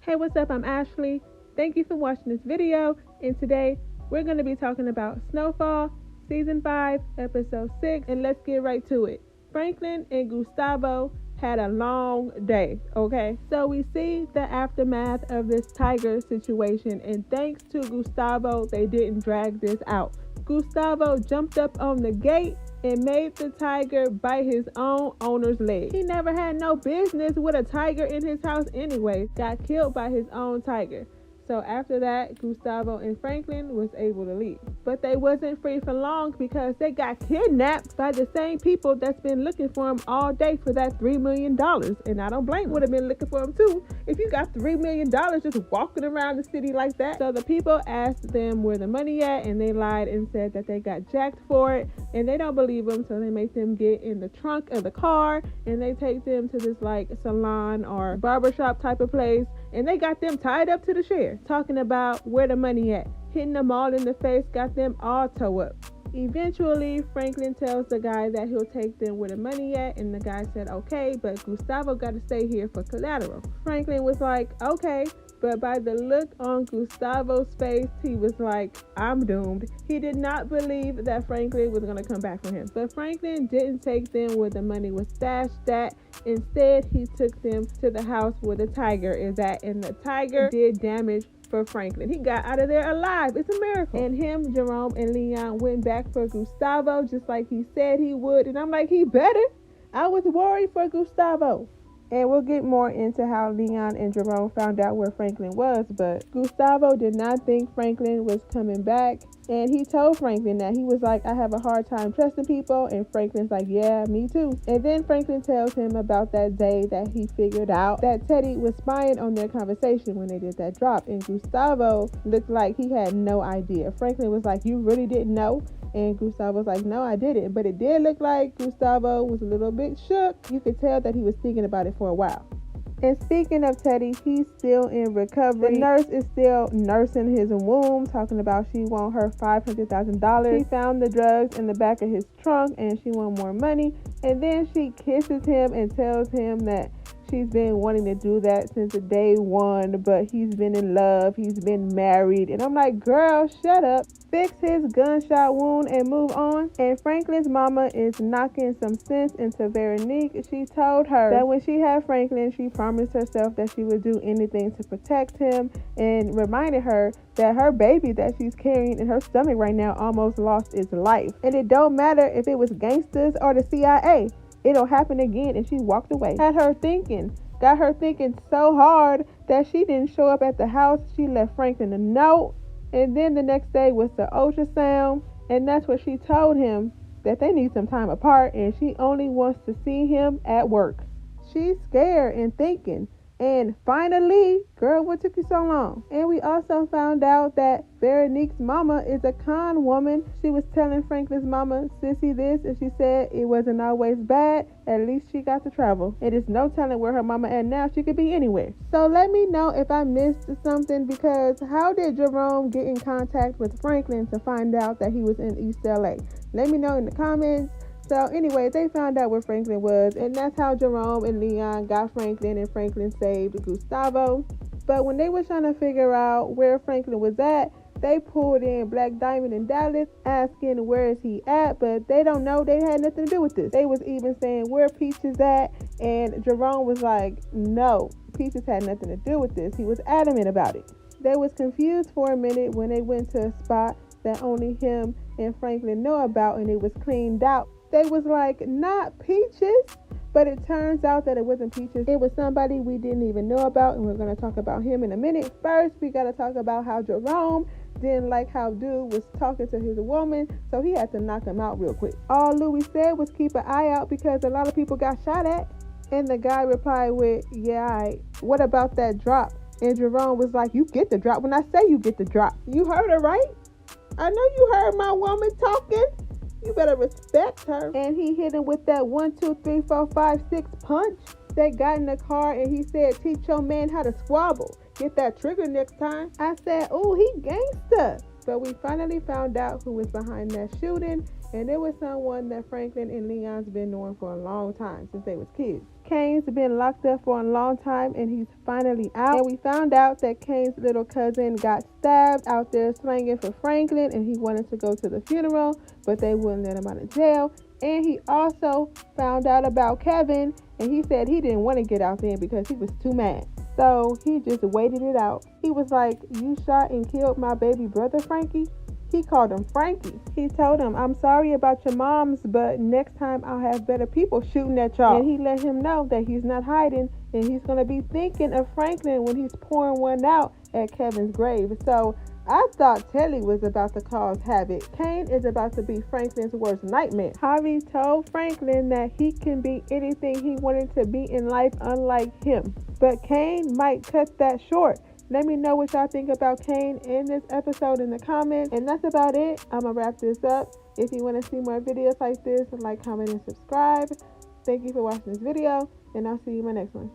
Hey, what's up? I'm Ashley. Thank you for watching this video. And today we're going to be talking about Snowfall, Season 5, Episode 6. And let's get right to it. Franklin and Gustavo had a long day, okay? So we see the aftermath of this tiger situation. And thanks to Gustavo, they didn't drag this out. Gustavo jumped up on the gate and made the tiger bite his own owner's leg. He never had no business with a tiger in his house anyway. Got killed by his own tiger. So after that, Gustavo and Franklin was able to leave. But they wasn't free for long because they got kidnapped by the same people that's been looking for them all day for that $3 million. And I don't blame them. Would have been looking for them too if you got $3 million just walking around the city like that. So the people asked them where the money at, and they lied and said that they got jacked for it. And they don't believe them, so they make them get in the trunk of the car and they take them to this like salon or barbershop type of place. And they got them tied up to the chair, talking about where the money at, hitting them all in the face, got them all toe up. Eventually, Franklin tells the guy that he'll take them where the money at, and the guy said okay, but Gustavo got to stay here for collateral. Franklin was like, okay, but by the look on Gustavo's face, he was like, I'm doomed. He did not believe that Franklin was going to come back for him. But Franklin didn't take them where the money was stashed at. Instead, he took them to the house where the tiger is at, and the tiger did damage for Franklin. He got out of there alive. It's a miracle. And him, Jerome, and Leon went back for Gustavo just like he said he would. And I'm like, he better. I was worried for Gustavo. And we'll get more into how Leon and Jerome found out where Franklin was, but Gustavo did not think Franklin was coming back. And he told Franklin that he was like, I have a hard time trusting people. And Franklin's like, yeah, me too. And then Franklin tells him about that day that he figured out that Teddy was spying on their conversation when they did that drop. And Gustavo looked like he had no idea. Franklin was like, you really didn't know? And Gustavo was like, no, I didn't. But it did look like Gustavo was a little bit shook. You could tell that he was thinking about it for a while. And speaking of Teddy, he's still in recovery. The nurse is still nursing his womb, talking about she want her $500,000. She found the drugs in the back of his trunk and she want more money. And then she kisses him and tells him that she's been wanting to do that since day one, but he's been in love, he's been married. And I'm like, girl, shut up. Fix his gunshot wound and move on. And Franklin's mama is knocking some sense into Veronique. She told her that when she had Franklin, she promised herself that she would do anything to protect him, and reminded her that her baby that she's carrying in her stomach right now almost lost its life. And it don't matter if it was gangsters or the CIA. It'll happen again. And she walked away. Got her thinking so hard that she didn't show up at the house. She left Franklin a note. And then the next day was the ultrasound. And that's what she told him, that they need some time apart. And she only wants to see him at work. She's scared and thinking. And finally, girl, what took you so long? And we also found out that Veronique's mama is a con woman. She was telling Franklin's mama, sissy this, and she said it wasn't always bad. At least she got to travel. And there's no telling where her mama at now. She could be anywhere. So let me know if I missed something, because how did Jerome get in contact with Franklin to find out that he was in East LA? Let me know in the comments. So anyway, they found out where Franklin was, and that's how Jerome and Leon got Franklin, and Franklin saved Gustavo. But when they were trying to figure out where Franklin was at, they pulled in Black Diamond in Dallas, asking where is he at, but they don't know. They had nothing to do with this. They was even saying where Peaches at, and Jerome was like, no, Peaches had nothing to do with this. He was adamant about it. They was confused for a minute when they went to a spot that only him and Franklin know about, and it was cleaned out. They was like, not Peaches. But it turns out that it wasn't Peaches. It was somebody we didn't even know about, and we're going to talk about him in a minute. First, we got to talk about how Jerome didn't like how dude was talking to his woman, so he had to knock him out real quick. All Louis said was keep an eye out because a lot of people got shot at. And the guy replied with, yeah, all right. What about that drop? And Jerome was like, you get the drop when I say you get the drop. You heard her, right? I know you heard my woman talking. You better respect her. And he hit him with that 1, 2, 3, 4, 5, 6 punch. They got in the car and he said, teach your man how to squabble. Get that trigger next time. I said, oh, he gangsta. But we finally found out who was behind that shooting. And it was someone that Franklin and Leon's been knowing for a long time, since they was kids. Kane's been locked up for a long time and he's finally out. And we found out that Kane's little cousin got stabbed out there slanging for Franklin, and he wanted to go to the funeral, but they wouldn't let him out of jail. And he also found out about Kevin, and he said he didn't want to get out there because he was too mad. So he just waited it out. He was like, "You shot and killed my baby brother, Frankie?" He called him Frankie. He told him, "I'm sorry about your moms, but next time I'll have better people shooting at y'all." And he let him know that he's not hiding, and he's going to be thinking of Franklin when he's pouring one out at Kevin's grave. So I thought Telly was about to cause havoc. Kane is about to be Franklin's worst nightmare. Harvey told Franklin that he can be anything he wanted to be in life, unlike him. But Kane might cut that short. Let me know what y'all think about Kane in this episode in the comments. And that's about it. I'm going to wrap this up. If you want to see more videos like this, like, comment, and subscribe. Thank you for watching this video, and I'll see you in my next one.